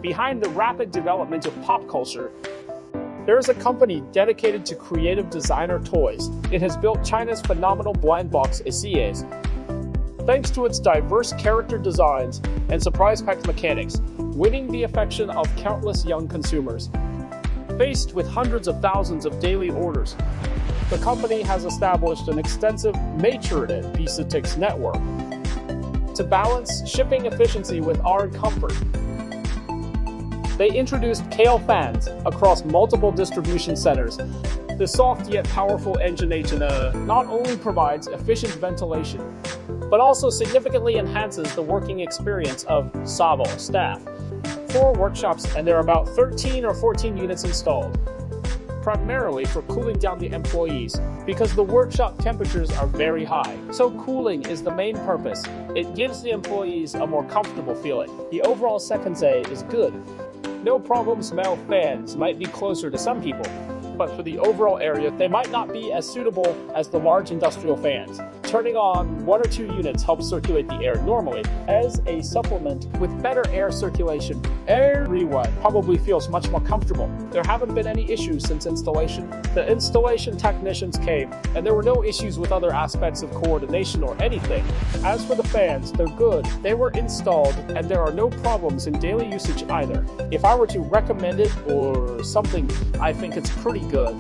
Behind the rapid development of pop culture, there is a company dedicated to creative designer toys. It has built China's phenomenal blind box SEAs. Thanks to its diverse character designs and surprise-packed mechanics, winning the affection of countless young consumers. Faced with hundreds of thousands of daily orders, the company has established an extensive maturity logistics network to balance shipping efficiency with our comfort. They introduced KALE fans across multiple distribution centers. The soft yet powerful engine not only provides efficient ventilation, but also significantly enhances the working experience of Savo staff. 4 workshops, and there are about 13 or 14 units installed, primarily for cooling down the employees, because the workshop temperatures are very high. So cooling is the main purpose. It gives the employees a more comfortable feeling. The overall Sekanze is good. No problem smell fans might be closer to some people, but for the overall area, they might not be as suitable as the large industrial fans. Turning on 1 or 2 units helps circulate the air normally. As a supplement with better air circulation, everyone probably feels much more comfortable. There haven't been any issues since installation. The installation technicians came, and there were no issues with other aspects of coordination or anything. As for the fans, they're good. They were installed, and there are no problems in daily usage either. If I were to recommend it or something, I think it's pretty good.